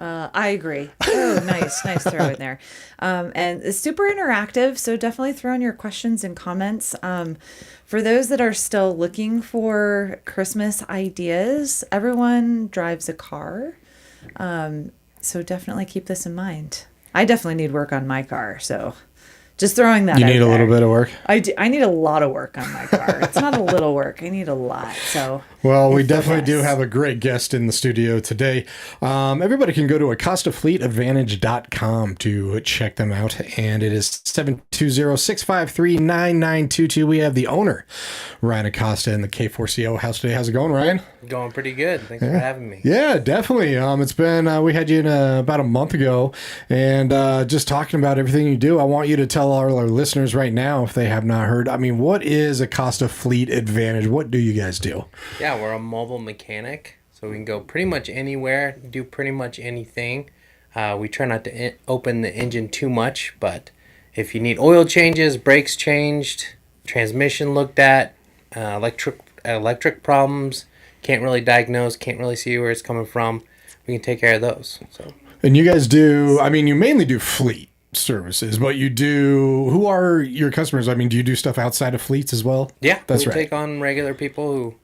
I agree. Oh, nice throw in there. And it's super interactive, so definitely throw in your questions and comments. For those that are still looking for Christmas ideas, everyone drives a car. So definitely keep this in mind. I definitely need work on my car, so just throwing that out You need a little bit of work? I do. I need a lot of work on my car. It's not a little work. I need a lot. So, well, we definitely do have a great guest in the studio today. Everybody can go to AcostaFleetAdvantage.com to check them out. And it is 720-653-9922. We have the owner, Ryan Acosta, in the K4CO house today. How's it going, Ryan? Going pretty good. Thanks for having me. Yeah, definitely. It's been, we had you in about a month ago, and just talking about everything you do. I want you to tell all our listeners right now, if they have not heard, I mean, what is Acosta Fleet Advantage? What do you guys do? Yeah, we're a mobile mechanic, so we can go pretty much anywhere, do pretty much anything. We try not to open the engine too much, but if you need oil changes, brakes changed, transmission looked at, electric problems, can't really diagnose, can't really see where it's coming from, we can take care of those. So. And you guys do, I mean, you mainly do fleet services, but you do, who are your customers? I mean, do you do stuff outside of fleets as well? Yeah, that's right. We take on regular people who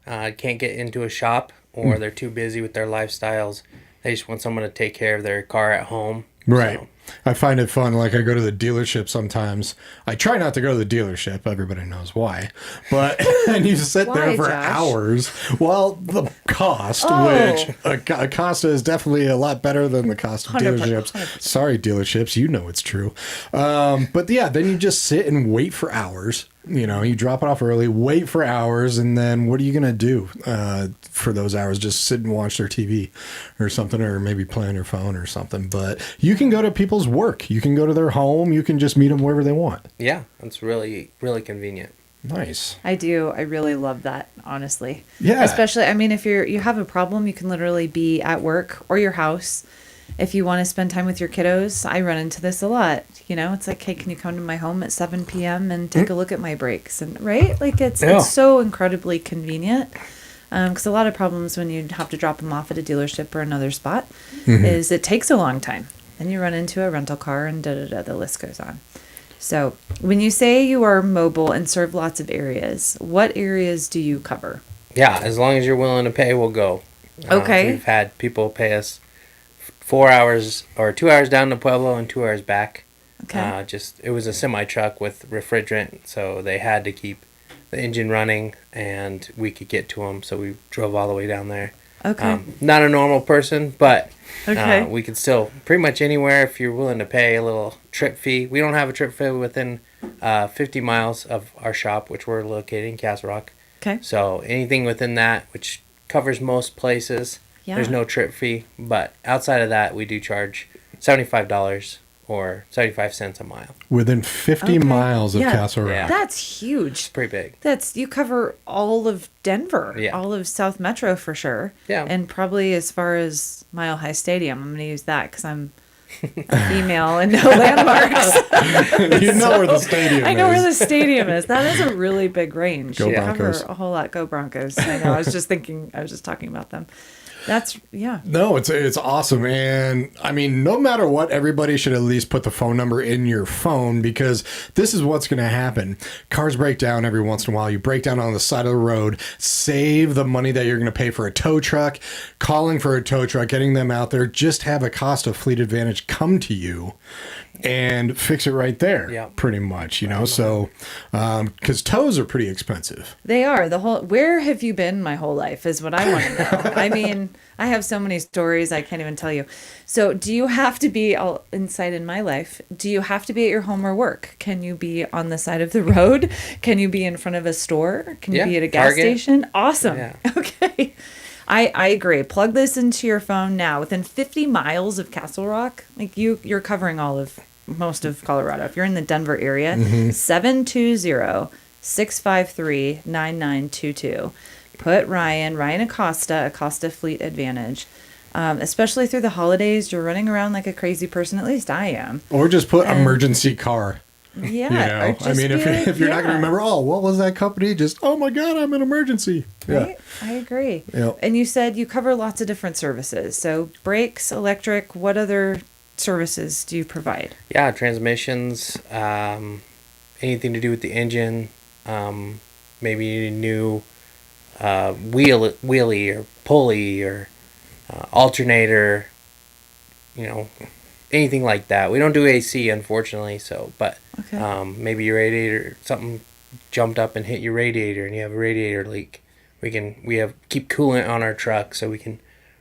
can't get into a shop, or they're too busy with their lifestyles. They just want someone to take care of their car at home. Right. So. I find it fun. Like, I go to the dealership sometimes. I try not to go to the dealership. Everybody knows why. But, and you sit there for hours. Well, the cost, which Acosta is definitely a lot better than the cost of dealerships. 100%. Sorry, dealerships. You know it's true. But yeah, then you just sit and wait for hours. You know, you drop it off early, wait for hours, and then what are you going to do for those hours? Just sit and watch their TV or something, or maybe play on your phone or something. But you can go to people's work. You can go to their home. You can just meet them wherever they want. Yeah, that's really, really convenient. Nice. I do. I really love that, honestly. Yeah. Especially, I mean, if you have a problem, you can literally be at work or your house. If you want to spend time with your kiddos, I run into this a lot. You know, it's like, hey, can you come to my home at 7 p.m. and take a look at my brakes? And right? Like, it's so incredibly convenient. Because a lot of problems when you have to drop them off at a dealership or another spot is it takes a long time. Then you run into a rental car and the list goes on. So when you say you are mobile and serve lots of areas, what areas do you cover? Yeah, as long as you're willing to pay, we'll go. Okay. We've had people pay us 4 hours or 2 hours down to Pueblo and 2 hours back. Okay. It was a semi truck with refrigerant, so they had to keep the engine running, and we could get to them, so we drove all the way down there. Okay. Not a normal person, but okay. We could still pretty much anywhere if you're willing to pay a little trip fee. We don't have a trip fee within 50 miles of our shop, which we're located in Castle Rock. Okay. So anything within that, which covers most places, there's no trip fee. But outside of that, we do charge $75 or 75 cents a mile. Within 50 miles of Castle Rock. Yeah. That's huge. It's pretty big. You cover all of Denver, all of South Metro for sure. Yeah. And probably as far as Mile High Stadium, I'm going to use that because I'm a female and no landmarks. You know where the stadium is. I know where the stadium is. That is a really big range. Go Broncos. Cover a whole lot. Go Broncos. I know. I was just talking about them. That's, No, it's awesome. And I mean, no matter what, everybody should at least put the phone number in your phone, because this is what's going to happen. Cars break down every once in a while. You break down on the side of the road, save the money that you're going to pay for a tow truck, calling for a tow truck, getting them out there. Just have Acosta Fleet Advantage come to you and fix it right there, pretty much, you know. So, because tows are pretty expensive. They are. Where have you been my whole life is what I want to know. I mean, I have so many stories I can't even tell you. So do you have to be inside in my life? Do you have to be at your home or work? Can you be on the side of the road? Can you be in front of a store? Can you be at a gas station? Awesome. Yeah. Okay. I agree. Plug this into your phone now. Within 50 miles of Castle Rock, like you're covering most of Colorado. If you're in the Denver area, 720-653-9922. Put Ryan Acosta, Acosta Fleet Advantage. Especially through the holidays, you're running around like a crazy person. At least I am. Or just put emergency car. Yeah. You know, or just I mean, be like, if you're not going to yeah. remember, oh, what was that company? Just, oh my God, I'm in emergency. Right? I agree. Yep. And you said you cover lots of different services. So brakes, electric, what other services do you provide? Yeah, transmissions, anything to do with the engine, maybe a new wheelie or pulley or alternator, you know, anything like that. We don't do AC, unfortunately, but Okay. maybe your radiator, something jumped up and hit your radiator and you have a radiator leak. We keep coolant on our truck so we can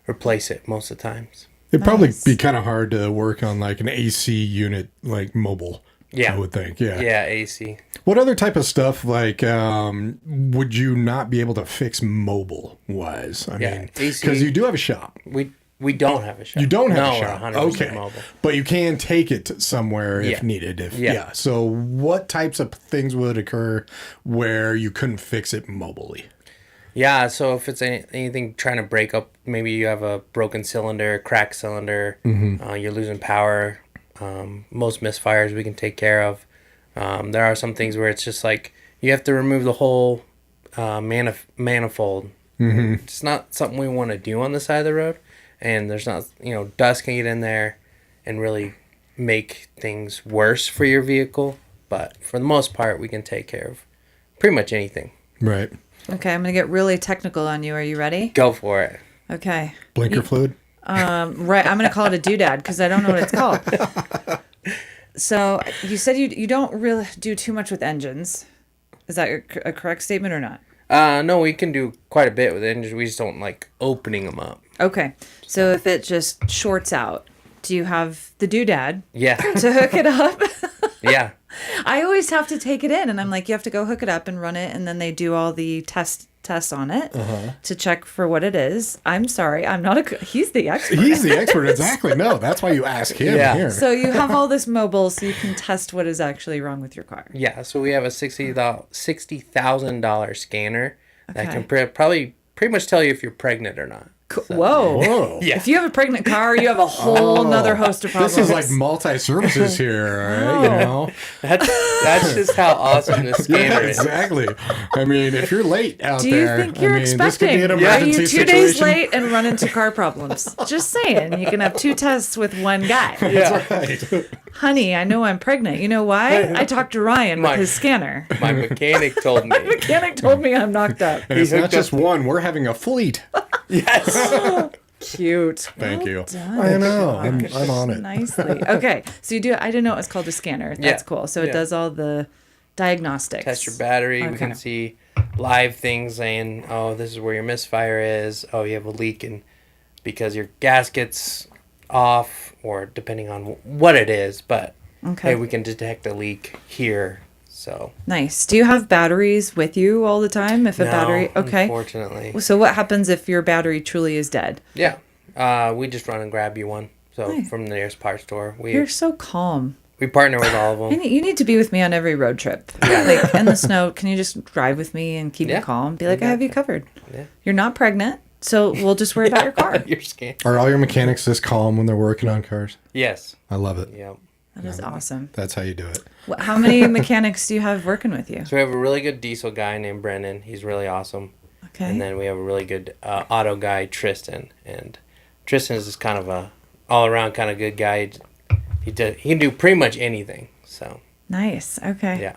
replace it most of the times. It'd probably Nice. be kind of hard to work on like an AC unit, like mobile. Yeah. I would think. Yeah. Yeah, AC. What other type of stuff like would you not be able to fix mobile wise? I Yeah, mean, AC. because you do have a shop. We don't have a shop. You don't have no, a shop. We're 100% Okay. mobile. But you can take it somewhere if Yeah. needed. Yeah. So what types of things would occur where you couldn't fix it mobily? Yeah, so if it's anything trying to break up, maybe you have a broken cylinder, cracked cylinder, you're losing power. Most misfires we can take care of. There are some things where it's just like you have to remove the whole manifold. It's not something we want to do on the side of the road, and there's not, dust can get in there and really make things worse for your vehicle. But for the most part, we can take care of pretty much anything. Right. Okay, I'm going to get really technical on you. Are you ready? Go for it. Okay. Blinker fluid? Right. I'm going to call it a doodad because I don't know what it's called. So you said you don't really do too much with engines. Is that a correct statement or not? No, we can do quite a bit with engines. We just don't like opening them up. Okay. So if it just shorts out, do you have the doodad Yeah. to hook it up? Yeah. I always have to take it in, and I'm like, you have to go hook it up and run it, and then they do all the tests on it to check for what it is. I'm sorry, I'm not he's the expert. He's the expert, exactly. No, that's why you ask him Yeah. here. So you have all this mobile, so you can test what is actually wrong with your car. Yeah, so we have a $60,000 scanner that Okay. can pretty much tell you if you're pregnant or not. Whoa. Whoa. Yeah. If you have a pregnant car, you have a whole nother host of problems. This is like multi-services here, all right? You know? That's just how awesome this Yeah, scanner is. exactly. I mean, if you're late out Do you there, think you're this could be expecting? an Are emergency you 2 days situation. late and run into car problems? Just saying, you can have 2 tests with one guy. Yeah. Right. Honey, I know I'm pregnant. You know why? I talked to Ryan with My- his scanner. My mechanic told me. Mechanic told me I'm knocked up. And it's not hooked just one. We're having a fleet. Yes. Cute. Thank you. Done. I know. I'm on it. Nicely. Okay, so you do. I didn't know it was called a scanner. That's Yeah. cool. So it Yeah. does all the diagnostics. Test your battery. We Okay. can see live things saying, oh, this is where your misfire is. Oh, you have a leak because your gasket's off, or depending on what it is. But Okay. hey, we can detect a leak here. So Nice. Do you have batteries with you all the time? If a no, battery. Okay. unfortunately. So what happens if your battery truly is dead? Yeah. We just run and grab you one. So Nice. from the nearest parts store. You're so calm. We partner with all of them. You need to be with me on every road trip. Like in the snow, can you just drive with me and keep Yeah. me calm? Be like, I got have you that. covered. Yeah. You're not pregnant, so we'll just worry about your car. You're scared. Are all your mechanics this calm when they're working on cars? Yes. I love it. Yep. That is awesome. That's how you do it. How many mechanics do you have working with you? So we have a really good diesel guy named Brendan. He's really awesome. Okay. And then we have a really good auto guy, Tristan. And Tristan is just kind of a all-around kind of good guy. He can do pretty much anything. So Nice. Okay. yeah.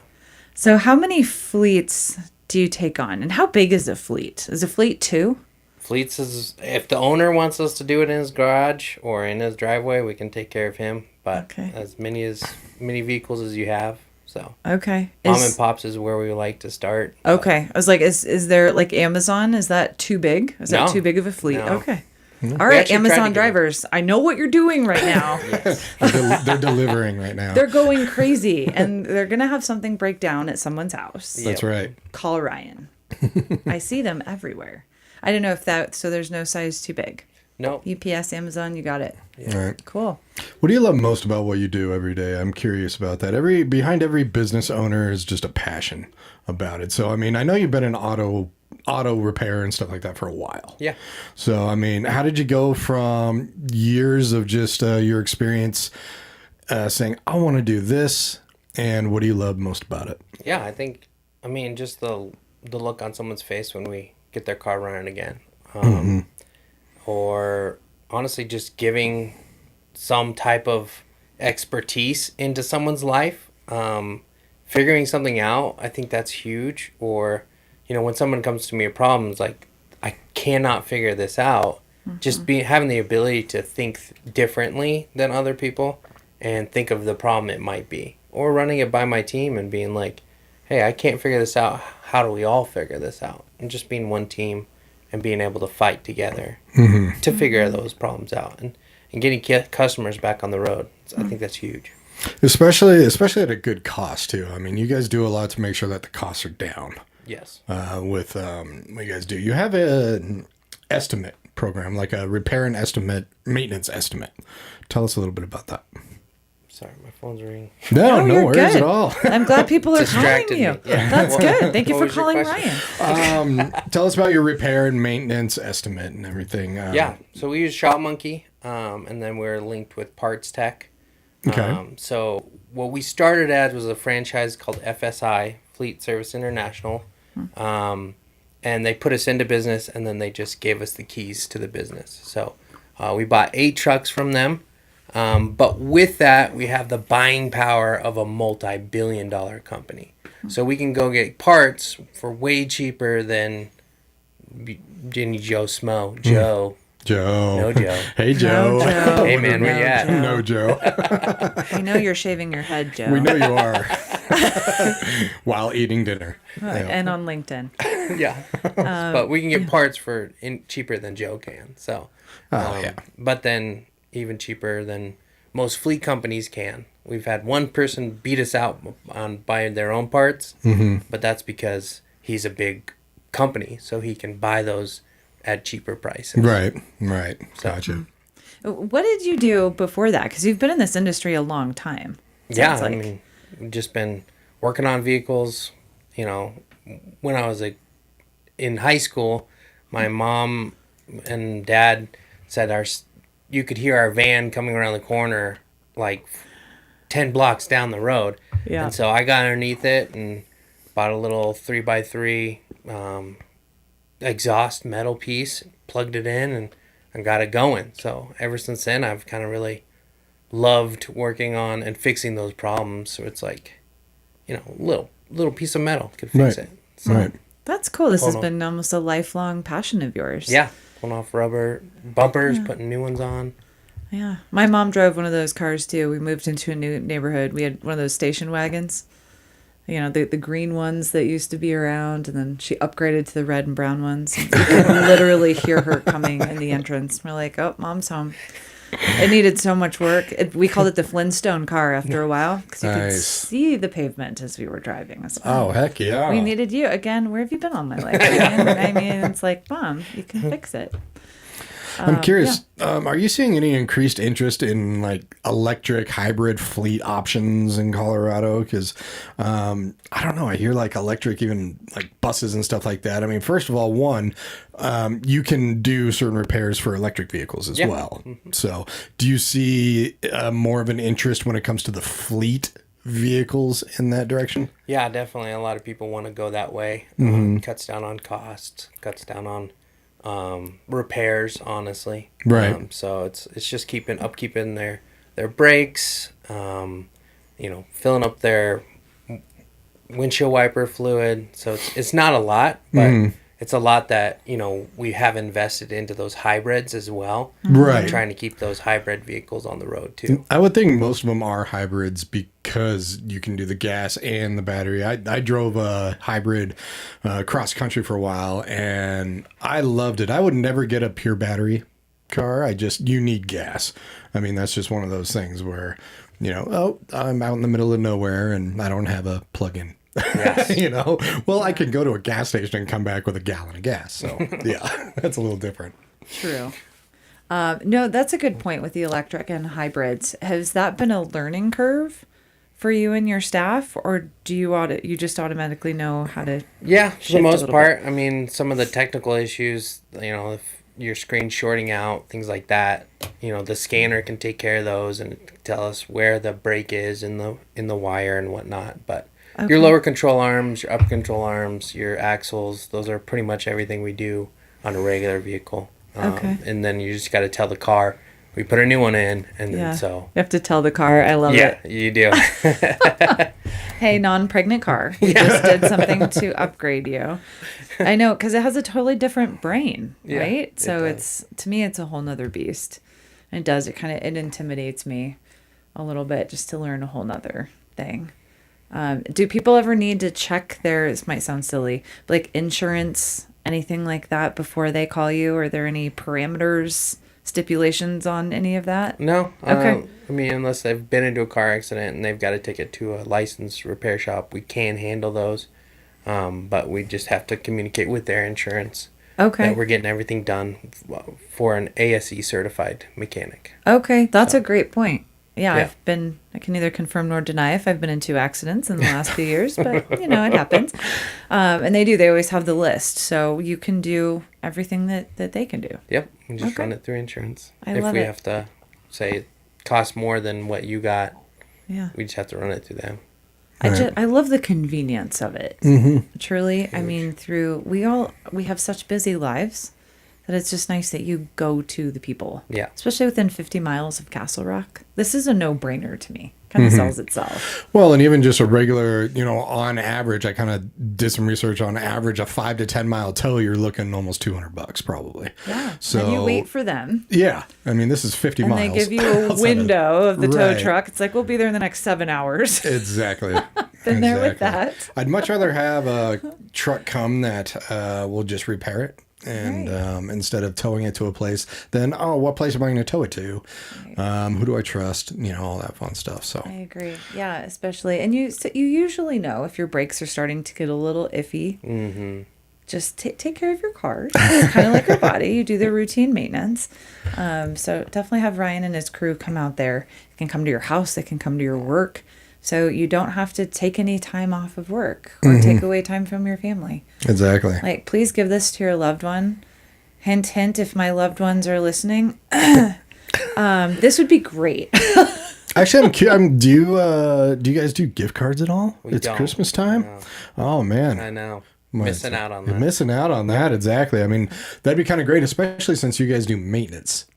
So how many fleets do you take on? And how big is a fleet? Is a fleet 2? Fleets is, if the owner wants us to do it in his garage or in his driveway, we can take care of him. But Okay. as many vehicles as you have. So Okay. mom and pops is where we like to start. Okay. I was like, is there like Amazon? Is that too big? Is that No. too big of a fleet? No. Okay. All right, actually tried to Amazon get it. drivers. I know what you're doing right now. They're delivering right now. They're going crazy, and they're gonna have something break down at someone's house. That's right. Call Ryan. I see them everywhere. I don't know if that. So there's no size too big. No. UPS, Amazon, you got it. All right. Cool. What do you love most about what you do every day? I'm curious about that. Behind every business owner is just a passion about it. So I mean, I know you've been in auto repair and stuff like that for a while. Yeah. So I mean, how did you go from years of just your experience saying I want to do this, And what do you love most about it? Yeah, I mean, just the look on someone's face when we get their car running again. Or honestly, just giving some type of expertise into someone's life. Figuring something out, I think that's huge. Or, when someone comes to me with problems, like, I cannot figure this out. Just having the ability to think differently than other people and think of the problem it might be. Or running it by my team and being like, hey, I can't figure this out. How do we all figure this out? And just being one team and being able to fight together to figure those problems out. And getting customers back on the road. I think that's huge. Especially at a good cost, too. I mean, you guys do a lot to make sure that the costs are down. Yes. With what you guys do. You have an estimate program, like a repair and maintenance estimate. Tell us a little bit about that. Sorry, my phone's ringing. No you're worries good. at all. I'm glad people are Distracted calling you. me. Yeah. That's good. Thank you What for was your calling question? Ryan. Tell us about your repair and maintenance estimate and everything. Yeah, so we use Shop Monkey, and then we're linked with Parts Tech. Okay. So what we started as was a franchise called FSI, Fleet Service International. And they put us into business, and then they just gave us the keys to the business. So we bought 8 trucks from them. But with that, we have the buying power of a multi-billion-dollar company. So we can go get parts for way cheaper than Jenny Joe Smo. Joe. No Joe. Hey, Joe. No, Joe. Hey, man, where you at? No, Joe. We know you're shaving your head, Joe. We know you are. While eating dinner. And on LinkedIn. Yeah. But we can get parts for cheaper than Joe can. So, yeah. But then even cheaper than most fleet companies can. We've had one person beat us out on buying their own parts, but that's because he's a big company, so he can buy those at cheaper prices. Right. So, Gotcha. What did you do before that? Because you've been in this industry a long time. Yeah, Sounds like. I mean, we've just been working on vehicles. When I was in high school, my mom and dad said you could hear our van coming around the corner like 10 blocks down the road. Yeah. And so I got underneath it and bought a little 3x3 exhaust metal piece, plugged it in, and got it going. So ever since then, I've kind of really loved working on and fixing those problems. So it's like, little piece of metal could fix it. So, Right. That's cool. This has Hold on. been almost a lifelong passion of yours. Yeah. Pulling off rubber bumpers, putting new ones on. Yeah. My mom drove one of those cars too. We moved into a new neighborhood. We had one of those station wagons. The green ones that used to be around, and then she upgraded to the red and brown ones. And you could literally hear her coming in the entrance. We're like, oh, Mom's home. It needed so much work. We called it the Flintstone car after a while because you could see the pavement as we were driving. Oh, heck yeah. We needed you. Again, where have you been all my life? I mean, it's like, Mom, you can fix it. I'm curious, are you seeing any increased interest in like electric hybrid fleet options in Colorado? Because I don't know, I hear like electric, even like buses and stuff like that. I mean, first of all, you can do certain repairs for electric vehicles as well. So do you see more of an interest when it comes to the fleet vehicles in that direction? Yeah, definitely. A lot of people want to go that way. Cuts down on costs, cuts down on repairs, honestly. Right. So it's just upkeeping their brakes, filling up their windshield wiper fluid. So it's not a lot, but it's a lot that we have invested into those hybrids as well. Right. And trying to keep those hybrid vehicles on the road too. I would think most of them are hybrids because you can do the gas and the battery. I drove a hybrid cross country for a while and I loved it. I would never get a pure battery car. You need gas. I mean, that's just one of those things where, I'm out in the middle of nowhere and I don't have a plug-in. Yes. Well, I could go to a gas station and come back with a gallon of gas. So yeah, that's a little different. True. No, that's a good point with the electric and hybrids. Has that been a learning curve for you and your staff, or do you just automatically know how to? Yeah, for shift the a most little part. I mean, some of the technical issues, if your screen shorting out, things like that. The scanner can take care of those and tell us where the break is in the wire and whatnot. But your lower control arms, your upper control arms, your axles, those are pretty much everything we do on a regular vehicle. And then you just got to tell the car, we put a new one in, and then so... You have to tell the car, I love it. Yeah, you do. Hey, non-pregnant car. You just did something to upgrade you. I know, because it has a totally different brain, right? So it's, to me, it's a whole nother beast. And it does. It intimidates me a little bit just to learn a whole nother thing. Do people ever need to check this might sound silly, but like insurance, anything like that before they call you? Are there any parameters, stipulations on any of that? No. Okay. Unless they've been into a car accident and they've got to take it to a licensed repair shop, we can handle those. But we just have to communicate with their insurance. Okay. That we're getting everything done for an ASE certified mechanic. Okay. That's a great point. Yeah, I can neither confirm nor deny if I've been in 2 accidents in the last few years, but, it happens. And they always have the list. So you can do everything that they can do. Yep. We just run it through insurance. I love If we it. have to say it costs more than what you got, we just have to run it through them. I love the convenience of it. Mm-hmm. Truly. I mean, we have such busy lives that it's just nice that you go to the people. Yeah. Especially within 50 miles of Castle Rock. This is a no-brainer to me. Kind of sells itself. Well, and even just a regular, on average, I kind of did some research on average, a 5 to 10 mile tow, you're looking almost $200 probably. Yeah. So and you wait for them. Yeah. I mean, this is 50 and miles. And they give you a window of the tow Right. truck. It's like, we'll be there in the next 7 hours. Exactly. Been there with that. I'd much rather have a truck come that will just repair it. And instead of towing it to a place, then, what place am I going to tow it to? Right. Who do I trust? All that fun stuff. So I agree. Yeah, especially. And you usually know if your brakes are starting to get a little iffy. Mm-hmm. Just take care of your car. It's kind of like your body. You do the routine maintenance. So definitely have Ryan and his crew come out there. They can come to your house. They can come to your work. So you don't have to take any time off of work or take away time from your family. Exactly. Like, please give this to your loved one. Hint, hint, if my loved ones are listening, this would be great. Actually, do you guys do gift cards at all? We it's don't. Christmas time. No. Oh man. I know. Missing out on that. You're missing out on that. Exactly. I mean, that'd be kind of great, especially since you guys do maintenance.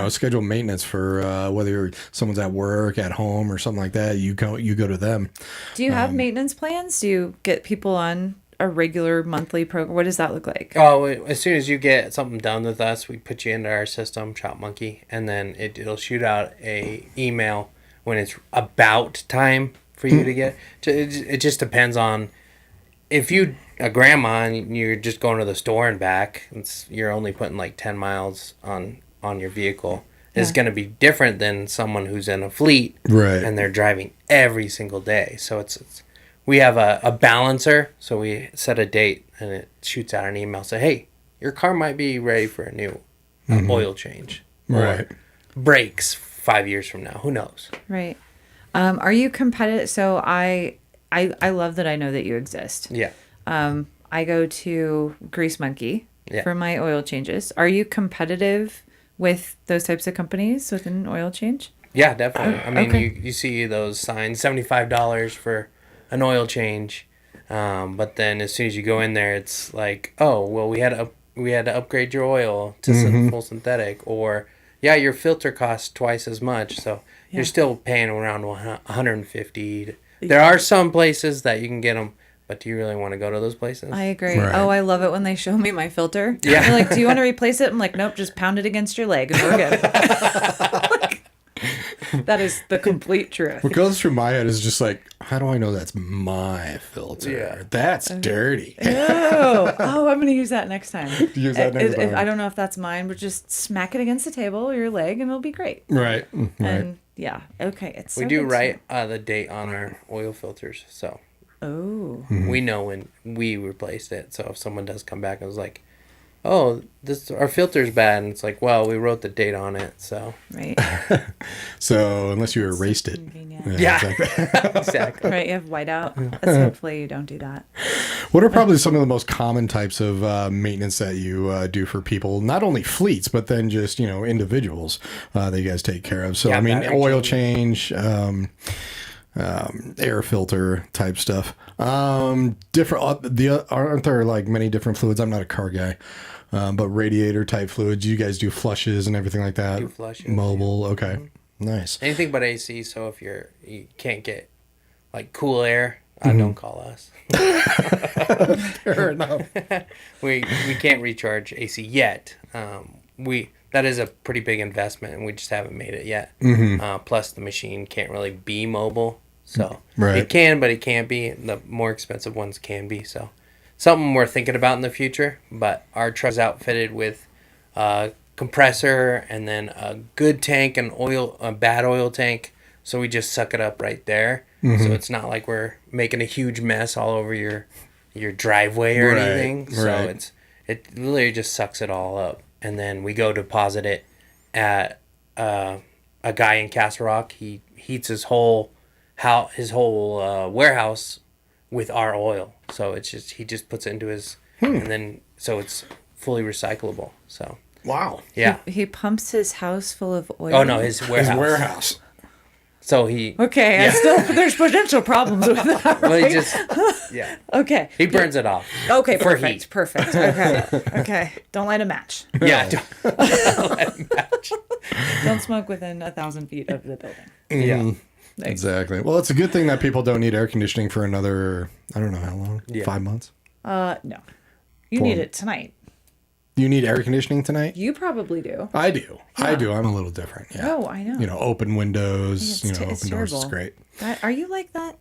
Schedule maintenance for whether someone's at work, at home, or something like that. You go to them. Do you have maintenance plans? Do you get people on a regular monthly program? What does that look like? Oh, as soon as you get something done with us, we put you into our system, Chop Monkey, and then it'll shoot out a email when it's about time for you to get. It just depends on if you a grandma and you're just going to the store and back. You're only putting like 10 miles on your vehicle. It's going to be different than someone who's in a fleet, right? And they're driving every single day. So it's we have a balancer, so we set a date and it shoots out an email say, hey, your car might be ready for a new oil change, right? Or brakes 5 years from now. Who knows? Right. Are you competitive? So I love that I know that you exist. Yeah. I go to Grease Monkey for my oil changes. Are you competitive with those types of companies with an oil change? Yeah, definitely. I mean, okay. you see those signs, $75 for an oil change, but then as soon as you go in there, it's like, oh, well, we had to upgrade your oil to full synthetic, or your filter costs twice as much, so you're still paying around $150. There are some places that you can get them. But do you really want to go to those places? I agree. Right. Oh, I love it when they show me my filter. Yeah. They're like, do you want to replace it? I'm like, nope, just pound it against your leg and we're good. That is the complete truth. What goes through my head is just like, how do I know that's my filter? Yeah. That's dirty. Oh, I'm going to use that next time. Use that next time. I don't know if that's mine, but just smack it against the table or your leg and it'll be great. Right. And okay. It's so we do good write the date on our oil filters, so Oh. we know when we replaced it. So if someone does come back and was like, oh, our filter's bad. And it's like, well, we wrote the date on it, so. Right. So unless you erased it. Convenient. Yeah. Exactly. Exactly. Right, you have whiteout. Let's hopefully you don't do that. What are probably some of the most common types of maintenance that you do for people, not only fleets, but then just, individuals that you guys take care of? So, Yeah, I mean, battery oil change, air filter type stuff. Different, aren't there like many different fluids? I'm not a car guy, but radiator type fluids. You guys do flushes and everything like that? Do flushes, Mobile, okay. Nice. Anything but AC, so if you can't get, like, cool air, don't call us. Fair enough. We can't recharge AC yet. That is a pretty big investment, and we just haven't made it yet. Plus, the machine can't really be mobile, so Right. it can, but it can't be. The more expensive ones can be. So, something we're thinking about in the future. But our truck's outfitted with a compressor and then a good tank and a bad oil tank. So we just suck it up right there. So it's not like we're making a huge mess all over your driveway or anything. So it literally just sucks it all up. And then we go deposit it at a guy in Castle Rock. He heats his whole warehouse with our oil. So he just puts it into his and then so it's fully recyclable. So Wow. yeah. He pumps his house full of oil. Oh no, his warehouse. His warehouse. So he Okay, Yeah. there's potential problems with that. well, he right? just yeah. Okay. He burns it off. Okay, for perfect. heat. Perfect. Okay. Okay. Don't light a match. Yeah. Don't let him match. Don't smoke within 1,000 feet of the building. Yeah. Like, Exactly. Well, it's a good thing that people don't need air conditioning for another, I don't know how long, Yeah. 5 months. no. You need it tonight. You need air conditioning tonight? You probably do. I do. I do. I'm a little different. Yeah. Oh, I know. Open windows, It's open it's doors is terrible. great. Are you like that?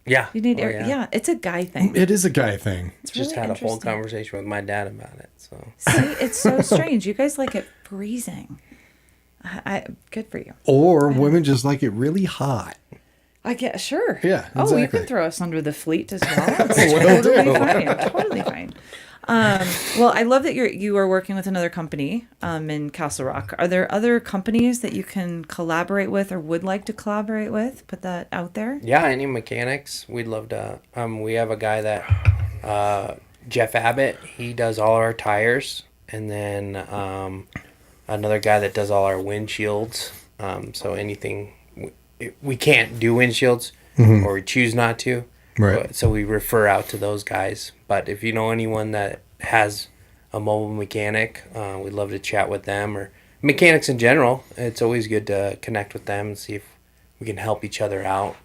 Yeah. You need Oh, air. Yeah, it's a guy thing. It is a guy thing. It's Just really had a whole interesting. conversation with my dad about it. So See, it's so strange. You guys like it freezing. Good for you. Or women just like it really hot. I get sure. Yeah, Oh, you exactly. can throw us under the fleet as well. It's Will totally do. fine. Totally fine. Well, I love that you are working with another company in Castle Rock. Are there other companies that you can collaborate with or would like to collaborate with? Put that out there. yeah, any mechanics, we'd love to. We have a guy that Jeff Abbott. He does all our tires, and then another guy that does all our windshields. So anything we can't do windshields, or we choose not to. Right. So we refer out to those guys. But if you know anyone that has a mobile mechanic, we'd love to chat with them, or mechanics in general. It's always good to connect with them and see if we can help each other out.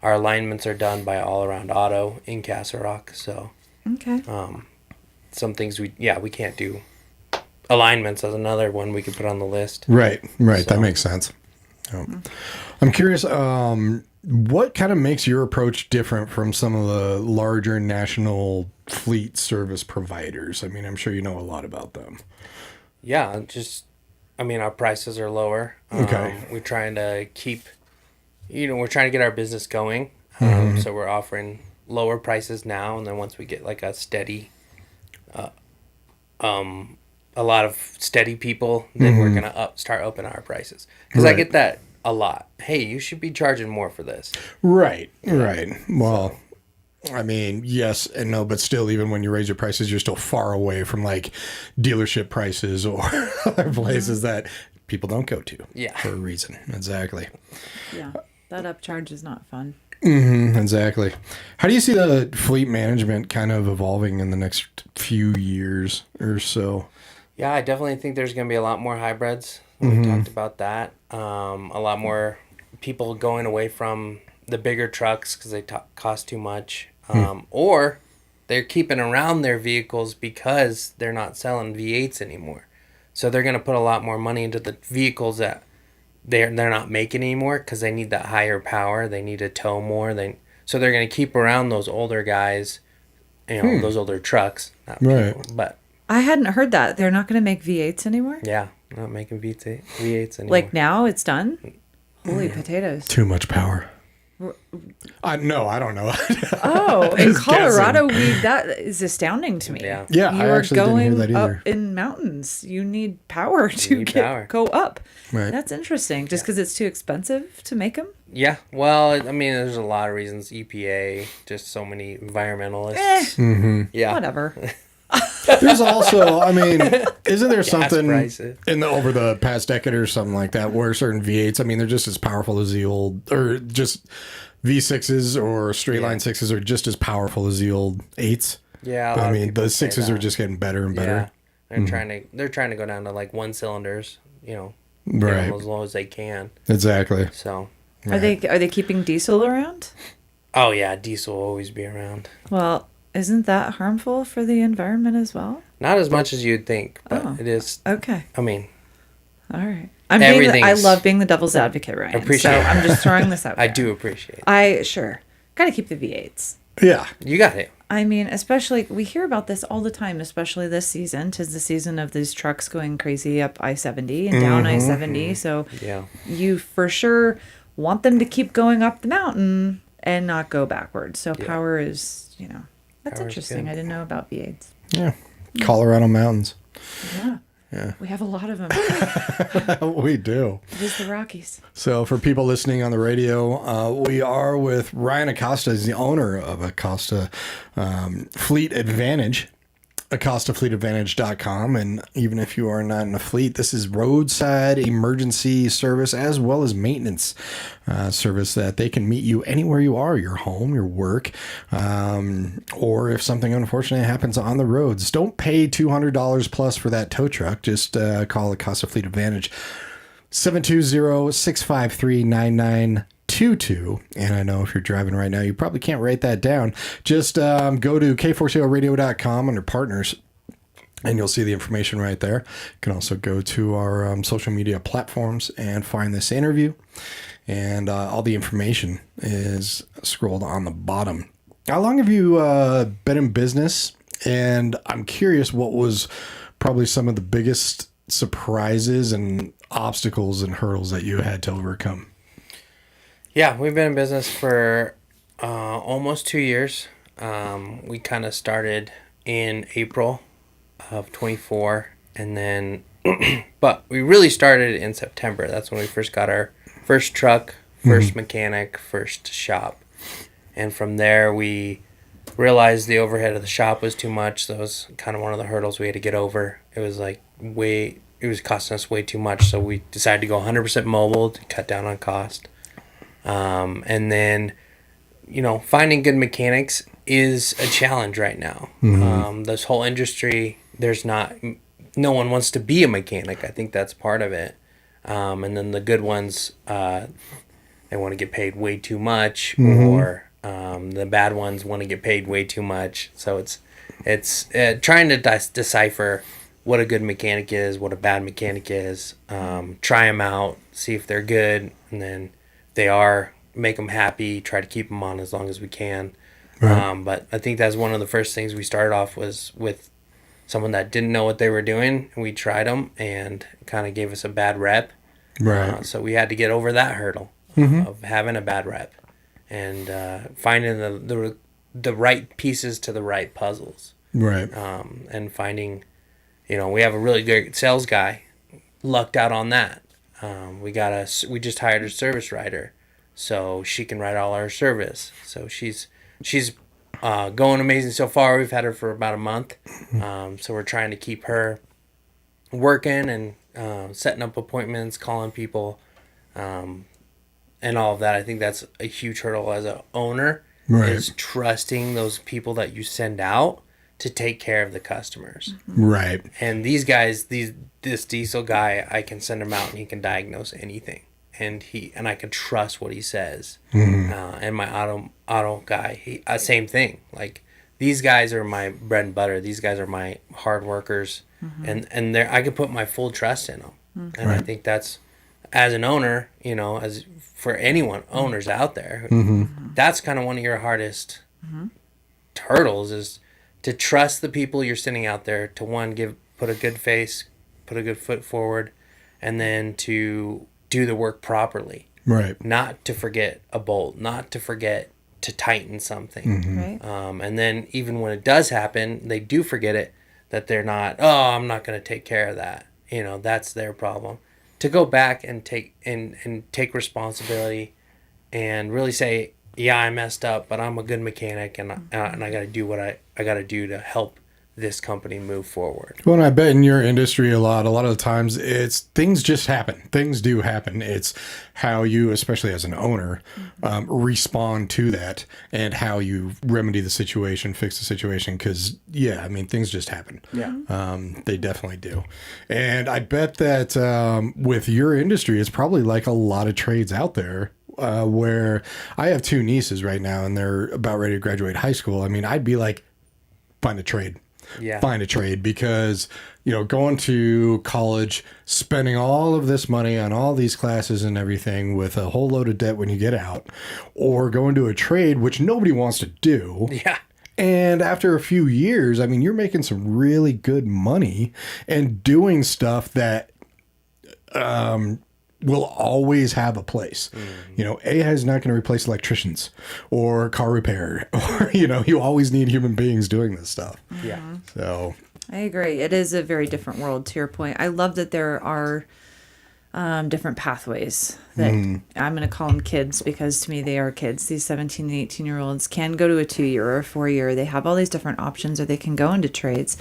Our alignments are done by All Around Auto in Castle Rock. So Okay. some things we can't do. Alignments is another one we could put on the list. Right. That So- makes sense. I'm curious, what kind of makes your approach different from some of the larger national fleet service providers? I mean, I'm sure you know a lot about them. Yeah, our prices are lower. Okay. We're trying to keep, we're trying to get our business going. So we're offering lower prices now, and then once we get like a steady, a lot of steady people, then we're gonna start upping our prices. Because I Right. get that a lot. Hey, you should be charging more for this. Right. Well, I mean, yes and no, but still, even when you raise your prices, you're still far away from like dealership prices or other places that people don't go to Yeah. for a reason. Exactly. Yeah. That upcharge is not fun. Exactly. How do you see the fleet management kind of evolving in the next few years or so? Yeah, I definitely think there's going to be a lot more hybrids. We talked about that. A lot more people going away from the bigger trucks because they cost too much. Or they're keeping around their vehicles because they're not selling V8s anymore. So they're going to put a lot more money into the vehicles that they're not making anymore because they need that higher power. They need to tow more. So they're going to keep around those older guys, those older trucks. Not Right. people, but I hadn't heard that. They're not going to make V8s anymore? yeah, not making V8s anymore. Like now it's done? Holy potatoes. Too much power. No, I don't know. Oh, in Just Colorado, that is astounding to me. Yeah. Yeah, You I are actually didn't hear going that either. up in mountains. You need power to go up. Right. That's interesting. Just because it's too expensive to make them? Yeah. Well, I mean, there's a lot of reasons. EPA, just so many environmentalists. Yeah. Whatever. There's also, I mean, isn't there something prices. over the past decade or something like that where certain V8s, I mean, they're just as powerful as the old, or just V6s or straight line 6s are just as powerful as the old 8s. Yeah. I mean, the 6s are just getting better and better. Yeah. They're trying to go down to like 1 cylinders, get Right. them as low as they can. Exactly. So. Are they keeping diesel around? Oh yeah, diesel will always be around. Well, isn't that harmful for the environment as well? Not as much as you'd think, but it is. Okay. I mean, all right. I Everything's- love being the devil's advocate, Ryan. Appreciate so it. I'm just throwing this out I there. do appreciate it. Got to keep the V8s. Yeah. You got it. I mean, especially, we hear about this all the time, especially this season. 'Tis the season of these trucks going crazy up I-70 and down I-70. So Yeah. you for sure want them to keep going up the mountain and not go backwards. So power is, that's Power's interesting. good. I didn't know about V8s. Yeah. Colorado mountains. Yeah. Yeah. We have a lot of them. We do. It is the Rockies. So for people listening on the radio, we are with Ryan Acosta. He's the owner of Acosta Fleet Advantage, AcostaFleetAdvantage.com. And even if you are not in a fleet, this is roadside emergency service as well as maintenance service that they can meet you anywhere you are, your home, your work, or if something unfortunately happens on the roads. Don't pay $200 plus for that tow truck. Just call Acosta Fleet Advantage 720-653-9922. And I know if you're driving right now, you probably can't write that down. Just go to K4CO Radio.com under partners, and you'll see the information right there. You can also go to our social media platforms and find this interview. And all the information is scrolled on the bottom. How long have you been in business? And I'm curious, what was probably some of the biggest surprises and obstacles and hurdles that you had to overcome? Yeah, we've been in business for almost 2 years. We kind of started in April of 24, and then, but we really started in September. That's when we first got our first truck, first mechanic, first shop. And from there, we realized the overhead of the shop was too much. That was kind of one of the hurdles we had to get over. It was it was costing us way too much. So we decided to go 100% mobile to cut down on cost. And then, finding good mechanics is a challenge right now. This whole industry, no one wants to be a mechanic. I think that's part of it. And then the good ones, they want to get paid way too much, or the bad ones want to get paid way too much. So it's trying to decipher what a good mechanic is, what a bad mechanic is, try them out, see if they're good, and then if they are, make them happy, try to keep them on as long as we can. Right. But I think that's one of the first things we started off was with someone that didn't know what they were doing, and we tried them and kind of gave us a bad rep. Right. So we had to get over that hurdle of having a bad rep and finding the right pieces to the right puzzles. Right. And finding, we have a really good sales guy, lucked out on that. We just hired a service writer, so she can write all our service. So she's going amazing so far. We've had her for about a month. So we're trying to keep her working and setting up appointments, calling people, and all of that. I think that's a huge hurdle as an owner, is trusting those people that you send out to take care of the customers. Right. And these guys, this diesel guy, I can send him out and he can diagnose anything. And I can trust what he says. And my auto guy, same thing. Like, these guys are my bread and butter. These guys are my hard workers, and I can put my full trust in them. And I think that's, as an owner, as for anyone owners out there, that's kind of one of your hardest hurdles, is to trust the people you're sending out there to put a good face, put a good foot forward, and then to do the work properly. Right. not to forget a bolt, not to forget to tighten something. Mm-hmm. Right. And then even when it does happen, they do forget it, that they're not, oh, I'm not going to take care of that. You know, that's their problem. To go back and take responsibility and really say, yeah, I messed up, but I'm a good mechanic, and I got to do what I got to do to help this company move forward. Well, and I bet in your industry a lot of the times it's things just happen. Things do happen. It's how you, especially as an owner, respond to that and how you remedy the situation, fix the situation. Because, yeah, I mean, things just happen. Yeah. They definitely do. And I bet that with your industry, it's probably like a lot of trades out there. Where I have 2 nieces right now and they're about ready to graduate high school. I mean, I'd be like, find a trade. Yeah. Find a trade, because, you know, going to college, spending all of this money on all these classes and everything with a whole load of debt when you get out, or going to a trade, which nobody wants to do. Yeah. And after a few years, I mean, you're making some really good money and doing stuff that will always have a place. You know, AI is not going to replace electricians or car repair, or, you know, you always need human beings doing this stuff. Yeah. So I agree. It is a very different world, to your point. I love that there are different pathways that I'm going to call them kids, because to me they are kids. These 17 and 18-year-olds can go to a 2-year or a 4-year. They have all these different options, or they can go into trades.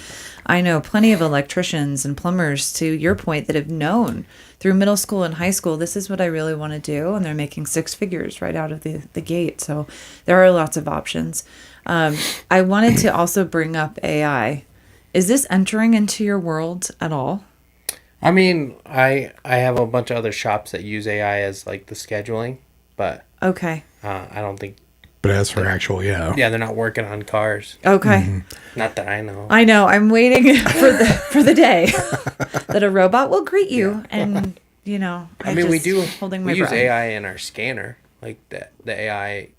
I know plenty of electricians and plumbers, to your point, that have known through middle school and high school, this is what I really want to do, and they're making 6 figures right out of the gate. So there are lots of options. I wanted to also bring up AI. Is this entering into your world at all? I mean, I have a bunch of other shops that use AI as like the scheduling, but Okay. I don't think. but as for actual, yeah. Yeah, they're not working on cars. Okay. Not that I know. I know. I'm waiting for the day that a robot will greet you, and you know. I mean, we holding my use breath. AI in our scanner. Like the AI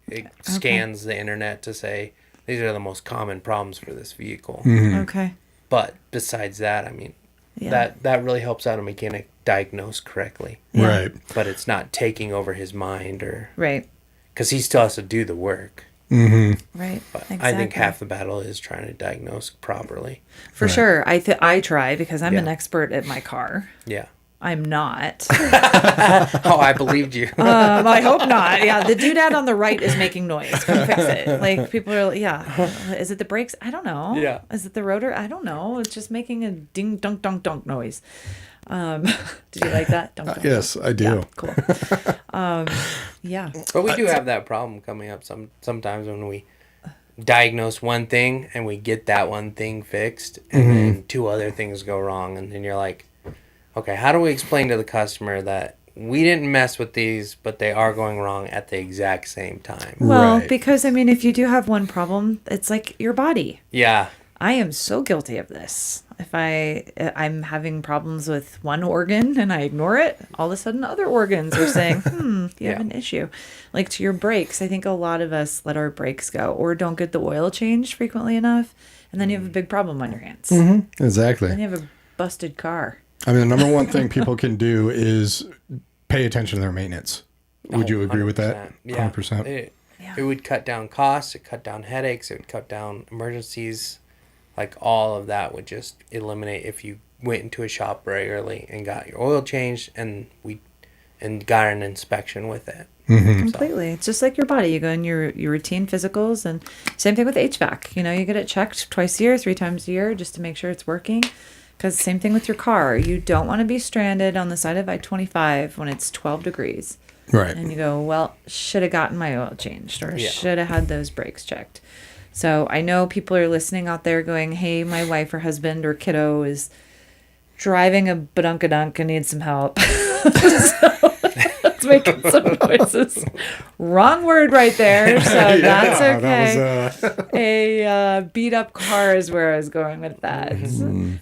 scans the internet to say these are the most common problems for this vehicle. Okay. But besides that, I mean, Yeah. that really helps out a mechanic diagnose correctly. Yeah. Right. But it's not taking over his mind, or Right. because he still has to do the work. Right. But Exactly. I think half the battle is trying to diagnose properly. For sure. I try, because I'm an Yeah. expert at my car. Yeah. I'm not. Oh, I believed you. I hope not. Yeah, the doodad on the right is making noise. Come fix it. Like, people are like, yeah. Is it the brakes? I don't know. Yeah. Is it the rotor? I don't know. It's just making a ding dunk dunk dunk noise. Did you like that? Dunk, dunk, Yes, I do. dunk. Cool. Yeah. But we do have that problem coming up sometimes when we diagnose one thing and we get that one thing fixed, and then 2 other things go wrong, and then you're like, okay, how do we explain to the customer that we didn't mess with these, but they are going wrong at the exact same time? Well, Right. because I mean, if you do have one problem, it's like your body. Yeah. I am so guilty of this. If I'm having problems with one organ and I ignore it, all of a sudden other organs are saying, you have an issue. Like to your brakes, I think a lot of us let our brakes go or don't get the oil changed frequently enough, and then you have a big problem on your hands. Exactly. Then you have a busted car. I mean, the number one thing people can do is pay attention to their maintenance. Would you agree with that? 100%. Yeah. 100%. It would cut down costs, it cut down headaches, it would cut down emergencies. Like all of that would just eliminate if you went into a shop regularly and got your oil changed and got an inspection with it. Completely. It's just like your body. You go in your routine physicals, and same thing with HVAC. You know, you get it checked twice a year, 3 times a year, just to make sure it's working. Because same thing with your car. You don't want to be stranded on the side of I-25 when it's 12 degrees. Right. And you go, well, should have gotten my oil changed, or Yeah. should have had those brakes checked. So I know people are listening out there going, hey, my wife or husband or kiddo is driving a badunkadunk and needs some help. So it's making some noises. Wrong word right there. So that's okay. That was, A beat up car is where I was going with that.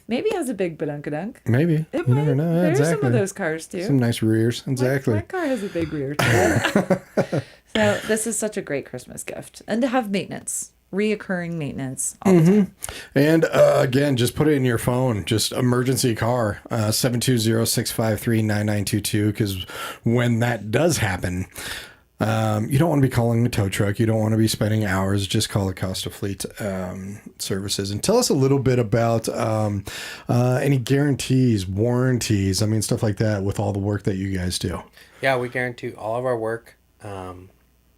Maybe it has a big badunkadunk. maybe. It You might. never know. There's Exactly. some of those cars too. Some nice rears. Exactly. My car has a big rear too. So this is such a great Christmas gift, and to have maintenance. reoccurring maintenance all the time. And again, just put it in your phone. Just emergency car, 720-653-9922. Because when that does happen, you don't want to be calling the tow truck. You don't want to be spending hours. Just call Acosta Fleet Services. And tell us a little bit about any guarantees, warranties, stuff like that with all the work that you guys do. Yeah, we guarantee all of our work.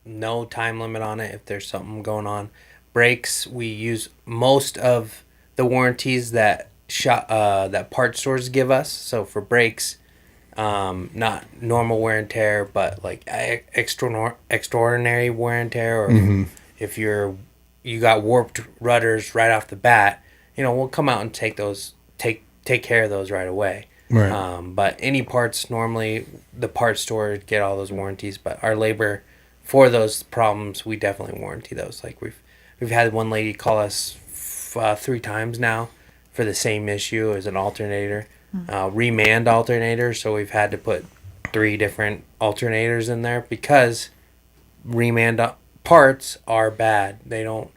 No time limit on it if there's something going on. Brakes, we use most of the warranties that that part stores give us. So for brakes, not normal wear and tear, but like extraordinary wear and tear, or if you got warped rudders right off the bat, we'll come out and take care of those right away. Right. But any parts, normally the parts store get all those warranties, but our labor for those problems, we definitely warranty those. Like we've had one lady call us 3 times now for the same issue as an alternator, remand alternator. So we've had to put 3 different alternators in there because remand parts are bad. They're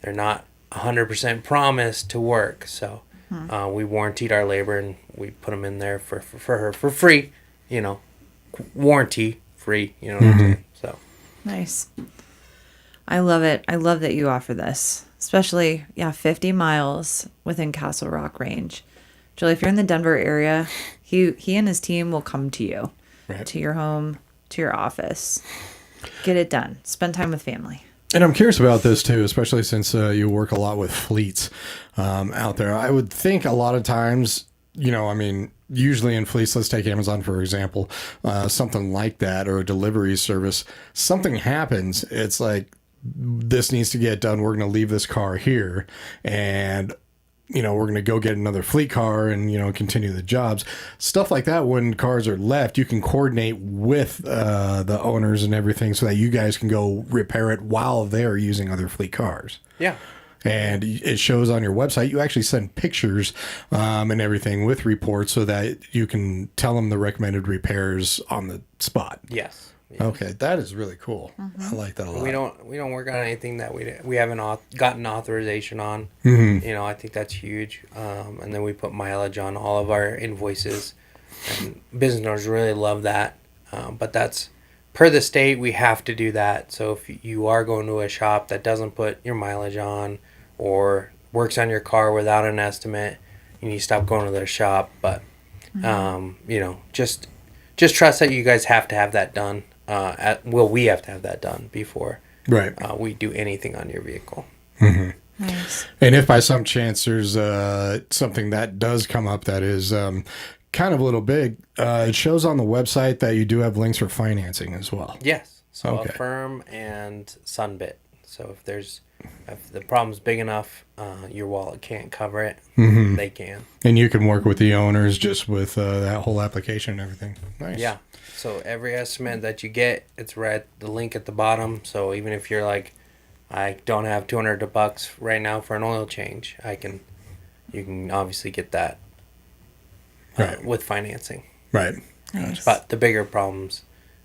not 100% promised to work. So we warrantied our labor and we put them in there for her for free, warranty free, what I'm saying? So Nice. I love it. I love that you offer this, especially 50 miles within Castle Rock range. Julie, if you're in the Denver area, he and his team will come to you, to your home, to your office. Get it done. Spend time with family. And I'm curious about this too, especially since you work a lot with fleets out there. I would think a lot of times, usually in fleets, let's take Amazon for example, something like that, or a delivery service, something happens. It's like, this needs to get done. We're going to leave this car here and, we're going to go get another fleet car and, continue the jobs. Stuff like that. When cars are left, you can coordinate with the owners and everything so that you guys can go repair it while they're using other fleet cars. Yeah. And it shows on your website. You actually send pictures and everything with reports so that you can tell them the recommended repairs on the spot. Yes. Okay, that is really cool. I like that a lot. We don't work on anything that we haven't gotten authorization on. I think that's huge. And then we put mileage on all of our invoices, and business owners really love that. But that's per the state, we have to do that. So if you are going to a shop that doesn't put your mileage on or works on your car without an estimate, you need to stop going to their shop. But just trust that you guys have to have that done. We have to have that done before we do anything on your vehicle. Nice. And if by some chance there's something that does come up that is kind of a little big, it shows on the website that you do have links for financing as well. Yes. So Affirm and Sunbit. So if the problem's big enough, your wallet can't cover it, they can. And you can work with the owners just with that whole application and everything. Nice. Yeah. So every estimate that you get, it's right the link at the bottom. So even if you're like, I don't have $200 right now for an oil change, you can obviously get that with financing. Right. Nice. But the bigger problems,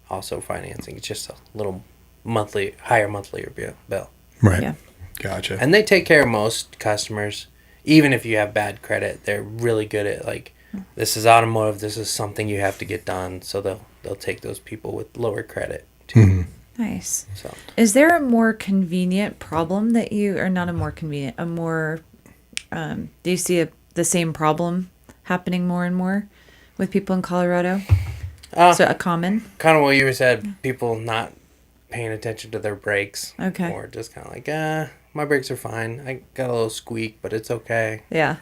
also financing. It's just a little higher monthly bill. Right. Yeah. Gotcha. And they take care of most customers, even if you have bad credit. They're really good at this is automotive. This is something you have to get done. So they'll take those people with lower credit too. Nice. So is there a more convenient problem that or not a more convenient, a more, do you see the same problem happening more and more with people in Colorado? So a common? Kind of what you said, people not paying attention to their brakes. Okay. Or just kind of like, my brakes are fine. I got a little squeak, but it's okay. Yeah.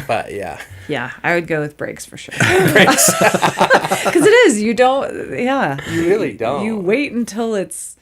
But yeah. Yeah, I would go with brakes for sure. Brakes. Because it is. You don't, You really don't. You wait until it's,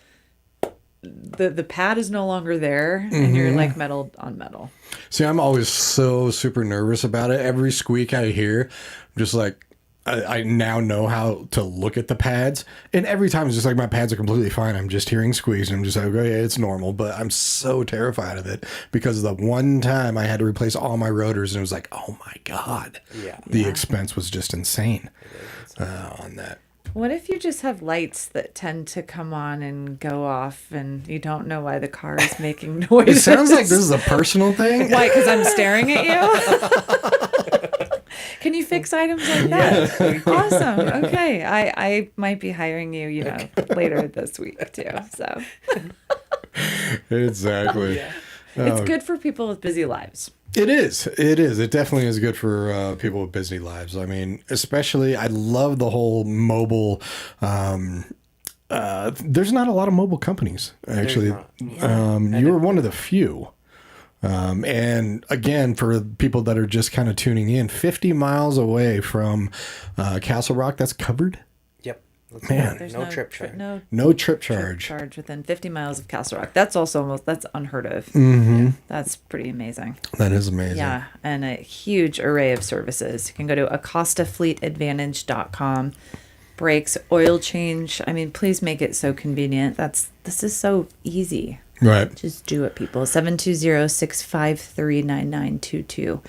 the pad is no longer there and you're like metal on metal. See, I'm always so super nervous about it. Every squeak I hear, I'm just like, I now know how to look at the pads, and every time it's just like my pads are completely fine. I'm just hearing squeaks, and I'm just like, okay, it's normal, but I'm so terrified of it because the one time I had to replace all my rotors, and it was like, oh my god, the expense was just insane on that. What if you just have lights that tend to come on and go off and you don't know why the car is making It noises? sounds like this is a personal thing. Why? Because I'm staring at you? Can you fix items like that? Awesome. Okay. I might be hiring you, later this week too. So Exactly. it's good for people with busy lives. It is. It is. It definitely is good for people with busy lives. I mean, especially, I love the whole mobile. There's not a lot of mobile companies, actually. You were one of the few. And again, for people that are just kind of tuning in, 50 miles away from Castle Rock, that's covered. Yep. Man. There's no trip charge. No trip charge. Charge within 50 miles of Castle Rock. That's also that's unheard of. Mm-hmm. Yeah, that's pretty amazing. That is amazing. Yeah, and a huge array of services. You can go to AcostaFleetAdvantage.com. Brakes, oil change. I mean, please make it so convenient. This is so easy. Right. Just do it, people. 720-653-9922.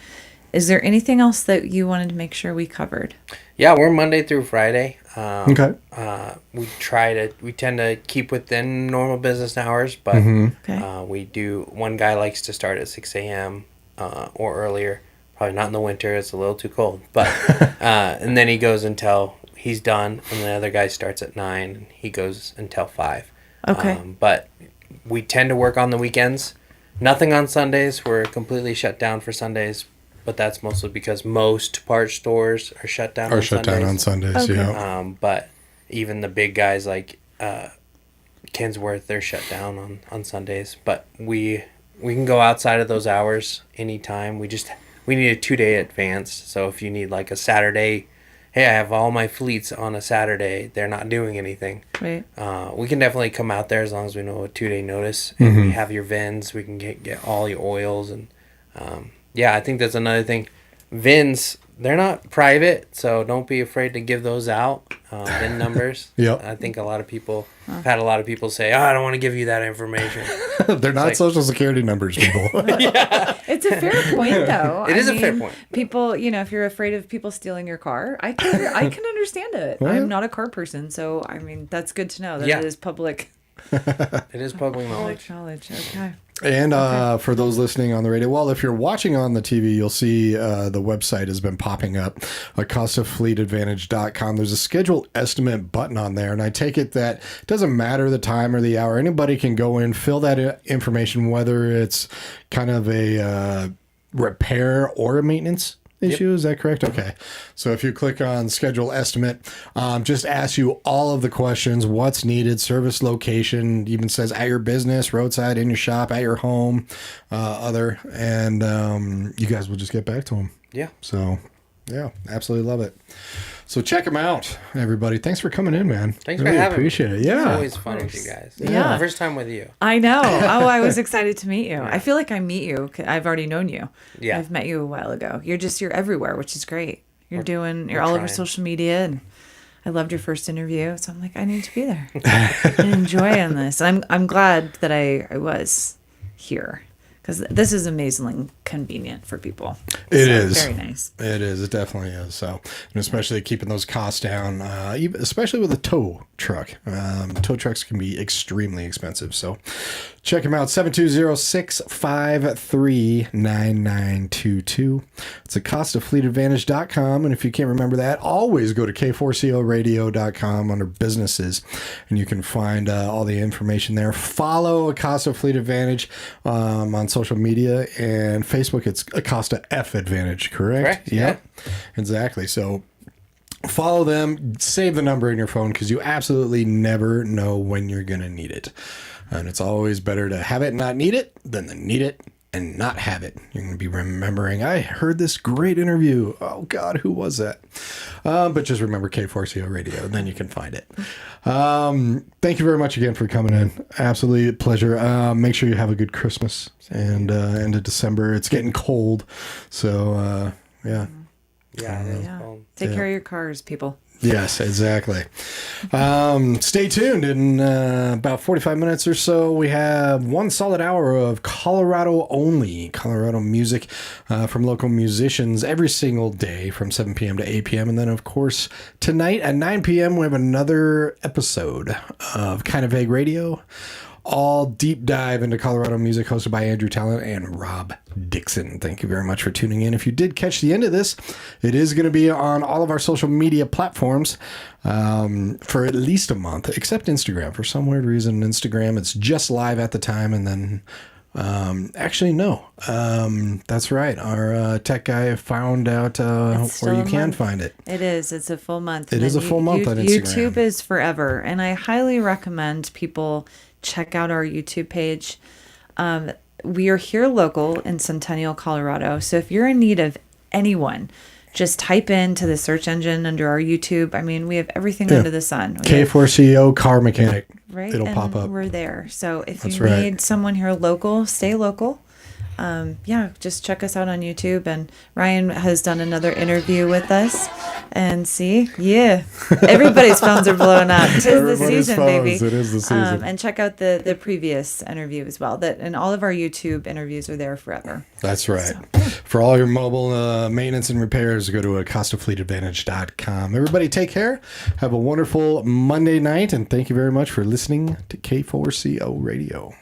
Is there anything else that you wanted to make sure we covered? Yeah, we're Monday through Friday. Okay. We tend to keep within normal business hours, but Okay. we do. One guy likes to start at 6 a.m. Or earlier. Probably not in the winter; it's a little too cold. But and then he goes until he's done, and the other guy starts at 9. And he goes until 5. Okay. But we tend to work on the weekends. Nothing on Sundays. We're completely shut down for Sundays. But that's mostly because most parts stores are shut down on Sundays. Okay. Yeah. But even the big guys like Kensworth, they're shut down on Sundays. But we can go outside of those hours anytime. We need a 2-day advance. So if you need like a Saturday, hey, I have all my fleets on a Saturday, they're not doing anything. Right. We can definitely come out there as long as we know a 2-day notice. And we have your VINs. We can get all your oils and yeah, I think that's another thing. VINs, they're not private, so don't be afraid to give those out. VIN numbers. Yep. I think I've had a lot of people say, I don't want to give you that information. They're not social security numbers, people. It's a fair point, though. It is a fair point. People, if you're afraid of people stealing your car, I can understand it. Well, I'm not a car person, so I mean that's good to know that Yeah. it is public It is public knowledge. knowledge. Okay. And for those listening on the radio, well, if you're watching on the TV, you'll see the website has been popping up, AcostaFleetAdvantage.com. There's a scheduled estimate button on there, and I take it that it doesn't matter the time or the hour. Anybody can go in, fill that information, whether it's kind of a repair or a maintenance issue. Is that correct? Okay. So if you click on schedule estimate, just asks you all of the questions, what's needed, service location, even says at your business, roadside, in your shop, at your home, and you guys will just get back to them. Yeah. So yeah, absolutely love it. So check them out, everybody. Thanks for coming in, man. Thanks really for having appreciate me. it. Yeah. It's always fun with you guys. Yeah. First time with you. I know. Oh, I was excited to meet you. I feel like I meet you. I've already known you. Yeah. I've met you a while ago. You're everywhere, which is great. You're all over trying. social media, and I loved your first interview. So I'm like, I need to be there and enjoy on this. And I'm glad that I was here because this is amazingly convenient for people. It is. Very nice. It is. It definitely is. So, and especially keeping those costs down, especially with a tow truck. Tow trucks can be extremely expensive. So check them out. 720-653-9922. It's AcostaFleetAdvantage.com. And if you can't remember that, always go to K4CO Radio.com under businesses, and you can find all the information there. Follow Acosta Fleet Advantage on social media and Facebook. It's Acosta F Advantage, correct? Correct, Exactly. So follow them, save the number in your phone because you absolutely never know when you're going to need it. And it's always better to have it and not need it than to need it and not have it. You're going to be remembering, I heard this great interview. Oh, God, who was that? But just remember K4CO Radio, and then you can find it. Thank you very much again for coming in. Absolutely a pleasure. Make sure you have a good Christmas and end of December. It's getting cold. So, yeah. Yeah. It is cold. Take care of your cars, people. Yes, exactly. Stay tuned. In about 45 minutes or so, we have 1 solid hour of Colorado music from local musicians every single day from 7 p.m. to 8 p.m. And then, of course, tonight at 9 p.m., we have another episode of Kind of Vague Radio. All deep dive into Colorado music, hosted by Andrew Talent and Rob Dixon. Thank you very much for tuning in. If you did catch the end of this, it is going to be on all of our social media platforms for at least a month, except Instagram. For some weird reason, Instagram, it's just live at the time, and then actually, no. That's right. Our tech guy found out where you can find it. It is. It's a full month. It is a full month on Instagram. YouTube is forever, and I highly recommend people check out our YouTube page. We are here local in Centennial, Colorado. So if you're in need of anyone, just type into the search engine under our YouTube. I mean, we have everything under the sun. K4CO car mechanic. Right. It'll pop up. We're there. So if you need someone here local, stay local. Just check us out on YouTube. And Ryan has done another interview with us. And everybody's phones are blowing up. Tis the season, baby. It is the season. And check out the previous interview as well. And all of our YouTube interviews are there forever. That's right. So. For all your mobile maintenance and repairs, go to AcostaFleetAdvantage.com. Everybody take care. Have a wonderful Monday night. And thank you very much for listening to K4CO Radio.